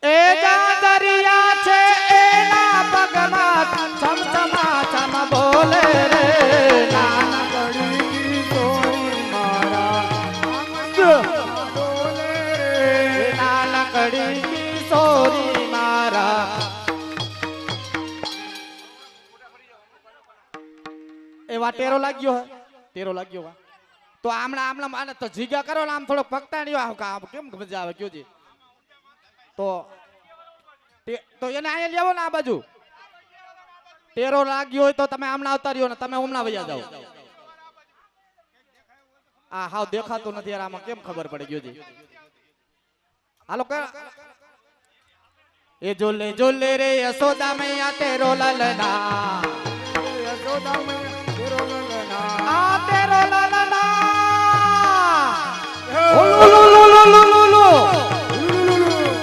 એ જાદરિયા છે એના પગમાં ચમચમા ચમ બોલે રે નાનકડી સોરી મારા નાનકડી કિશોરી મારા એવા ટેરો લાગ્યો હે તો આમણા માને તો જીગા કરો ને આમ થોડો પકતાણીઓ આવ કેમ મજા આવે કયો જી તો એને અહીંયા લેવો ને આ બાજુ ટેરો લાગ્યો હોય તો તમે આમણા આવતા રહ્યો ને તમે હમણાં વયા જાઓ આ હાવ દેખાતું નથી યાર આમાં કેમ ખબર પડી ગયો જી હાલો એ જોલે જોલે રે યશોદા મૈયા તેરો લલના યશોદા મૈયા તેરો લલના આ તેરો લલના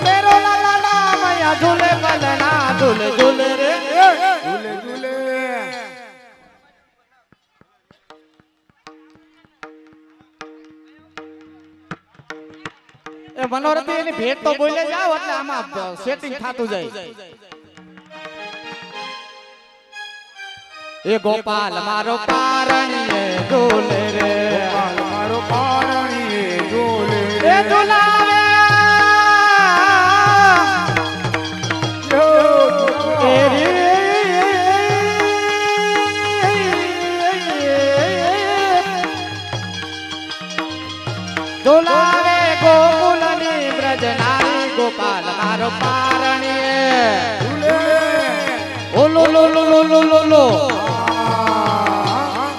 તેરો લલના મૈયા ઝૂલે કલના ઝૂલે ઝૂલે રે ઝૂલે ઝૂલે એ મનોરથી એની ભેટ તો બોલે જાવ એટલે આમાં સેટિંગ થાતું જાય એ ગોપાલ મારો પારણીએ ઝૂલે રે ગોપાલ મારો પારણીએ ઝૂલે એ ઝૂલાવે ઝૂલાવે ગોકુલની બ્રજનારી ગોપાલ મારો પારણીએ ઓલો લો લો લો લો લો લો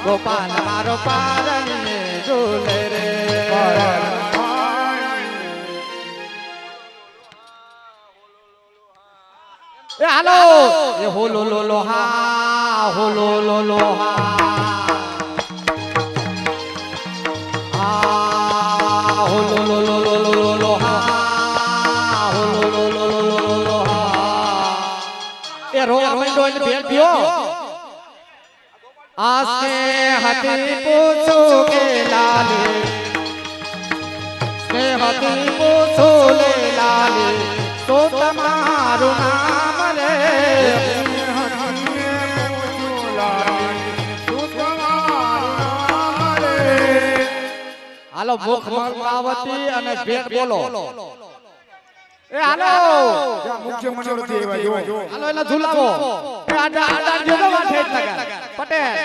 ગોપાલ મારો પારણીએ ઝૂલે રે એ હાલો એ હો લો લો લો હા હો લો લો લો હા હો લો લો લો લો લો લો લો હા હો લો લો લો લો લો લો લો હા એ રોવા માંડો એટલે ભેળ પીઓ આસ્તે હતી પૂછું કે લાલે કે હતી પૂછું લે લાલે તો તમારું નામ રે હાલો મુખ મલકાવતી અને ભેટ બોલો એ હાલો મુખ્ય મંડળથી આવ્યા જો હાલો એને ઝુલાવો એ આડા આડા જોજો વાઠે જ લગા પટેલ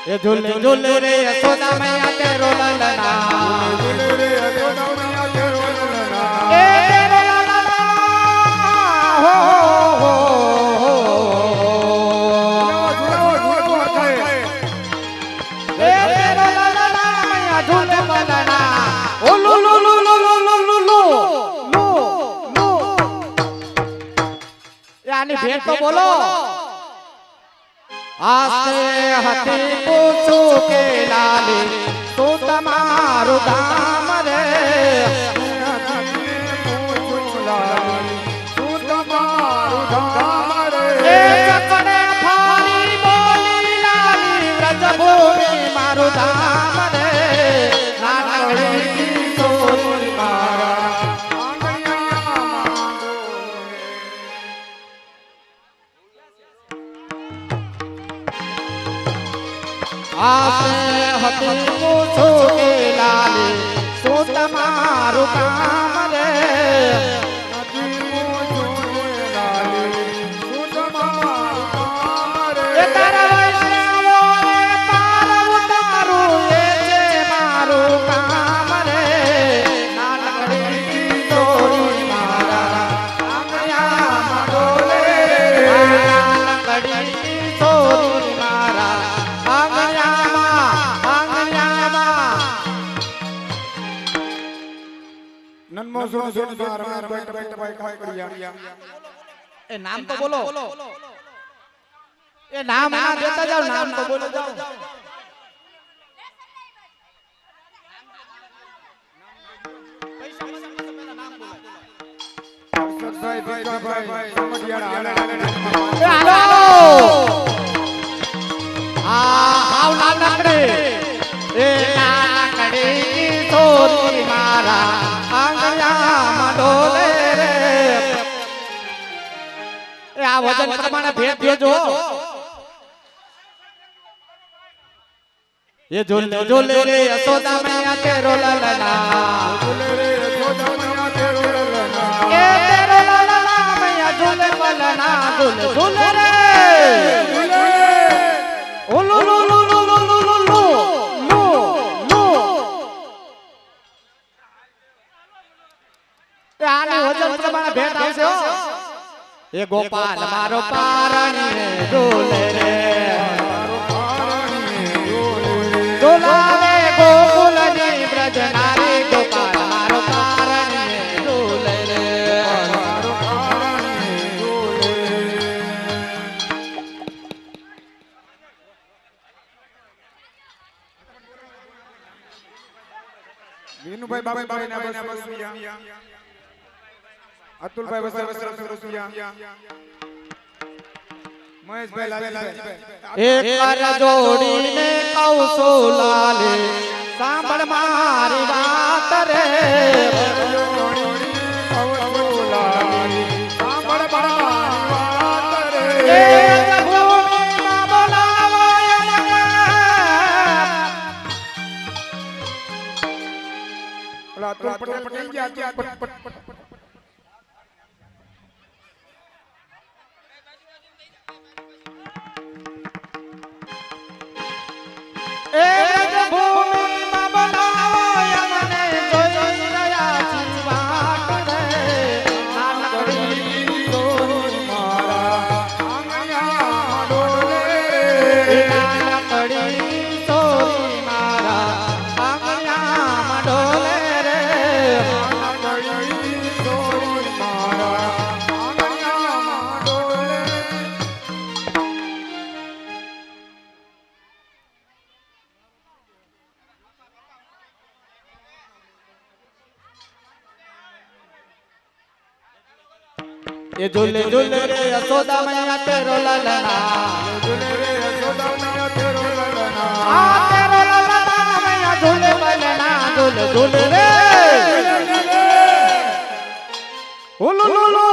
એ ઝૂલે ઝૂલે રે યશોદા મૈયા તેરો લલના એ તેરો લલના હો હો હો એ તેરો લલના મૈયા ઝૂલે મલના ઓ લો લો લો લો લો લો લો લો લો લો યાની ભેટ તો બોલો આસ્તે હતી પૂછું કે લાલે તો તમારું ધામ રે એ ચકડે ફારી બોલી લાલી વ્રજભૂમિ મારું ધામ રે નાનકડી કિશોરી મારા આસ્તે હતી પૂછું કે લાલે શું તમારું કામ રે એ તારા વૈષ્ણવોને પાર ઉતારું એ છે મારું કામ રે નાનકડી કિશોરી મારા આંગણામાં ડોલે નાનકડી કિશોરી મારા એ નામ તો બોલો એ નામ ના દેતા જાઓ નામ તો બોલો જાઓ હાવ નાનકડી એ નાનકડી કિશોરી મારા આંગણામાં ડોલે રે એ આ વજન પ્રમાણે ભેટ દેજો એ ઝૂલે ઝૂલે રે યશોદા મૈયા તેરો લલના એ તેરો લલના મૈયા ઝૂલે મલના ઝૂલે ઝૂલે રે ઓ લો લો લો લો લો લો લો લો લો લો એ આની વજન પ્રમાણે ભેટ આવશે હો એ ગોપાલ મારો પારણી ઝૂલે રે ઝૂલાવે ગોકુલની બ્રજ નારી ગોપાલ મારો પારણી ઝૂલે રે વિનુભાઈ બાબાભાઈ ના બસ અતુલભાઈ વસર મહેશભાઈ લાલજીભાઈ એક કર જોડીને કહું છું લાલે સાંભળ મારી વાત રે એ ભૂમિમાં બોલાવો પટેલ ગયા એ ભૂમિમાં બોલાવો મને જોઈ રહ્યા છીએ વાટ રે નાનકડી કિશોરી મારા આંગણામાં ડોલે નાનકડી કિશોરી મારા આંગણામાં ડોલે રે નાનકડી એ ઝૂલે ઝૂલે રે યશોદા મૈયા તેરો લલના ઝૂલે રે યશોદા મૈયા તેરો લલના આ તેરો લલના મૈયા ઝૂલે લલના ઝૂલે ઝૂલે રે હુલુલુલુ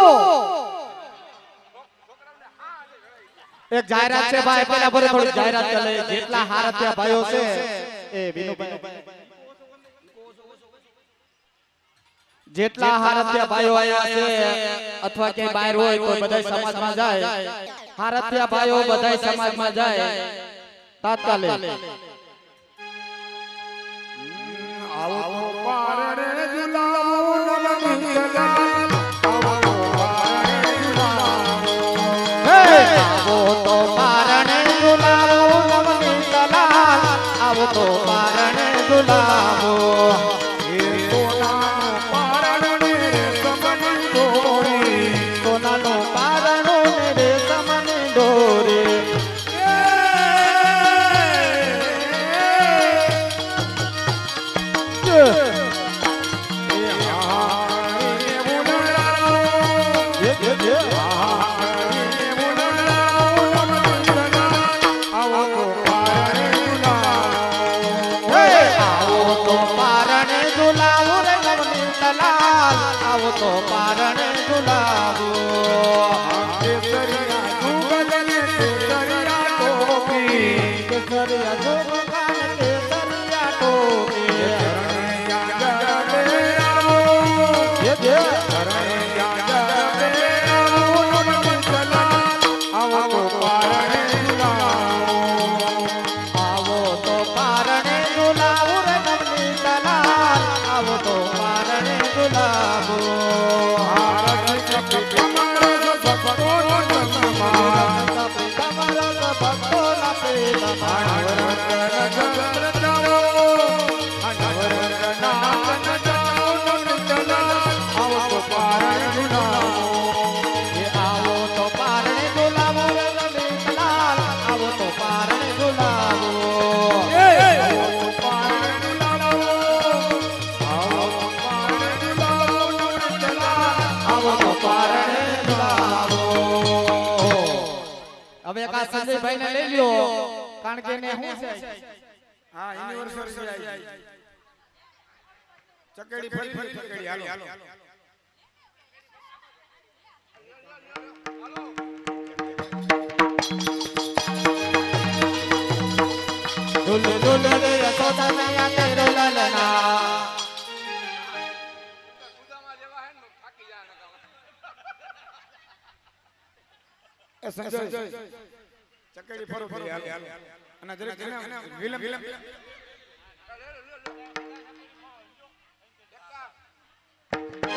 એક જાહેરાત છે ભાઈ પેલા ભરે થોડી જાહેરાત ચાલે જેટલા હારત્યા ભાઈઓ છે એ વિનુભાઈ જેટલા હારત્યા ભાઈઓ આયા છે અથવા કે બહાર હોય તો બધાય સમાજમાં જાય હારત્યા ભાઈઓ બધાય સમાજમાં જાય તાત્કાલિક આવો પારણે ઝુલાવો નવની દલાલ આવો પારણે ઝુલાવો આવો તો પારણે ઝુલાવો નવની દલાલ આવો તો પારણે ઝુલાવો એ સોનાનો પારણે રે સમની દોરી સોનાનો પારણો ને રે સમની દોરી આવો તો પારણે ઝુલાવો રે નવની દલાલ આવો તો પારણે ઝુલાવો કેસરિયા જોગન કેસરિયા ટોપી આવો તો પારણે ઝુલાવો રે નવની દલાલ આવો તો પારણે ઝુલાવો તમારા ભક્તોના પ્રેમમાં એ આવો તો પારણે ઝુલાવો રે નવની દલાલ આવો તો પારણે ઝુલાવો આવો તો પારણે ઝુલાવો હવે એક આ સંજયભાઈ ને લઈ લ્યો કારણ કે એને શું છે હા યુનિવર્સિટી આવી ચકેડી ફરી ચકેડી હાલો ઝૂલે ઝૂલે રે યશોદા મૈયા તેરો લલના એ સંજય ચકેડી ફરો ફરી હાલો અને જરીક વિલમ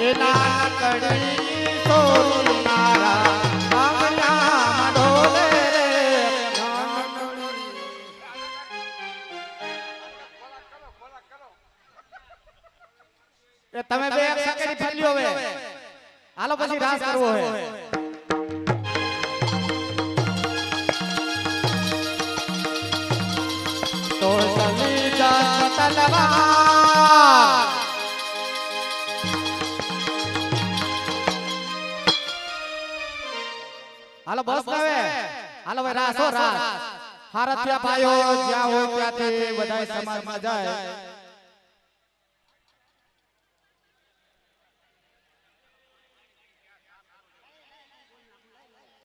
એના કડી સોરી મારા આંગણામાં ડોલે રે એ તમે બે એક સકેડી ફરી લ્યો હવે હાલો પછી રાસ કરવો હે તો ચલી જા તલવાર હાલો બસ હવે હાલો ભાઈ રાસ હો રાસ હારત્યા ભાઈઓ જ્યાં હોય ત્યાંથી બધાય સમાજમાં જાય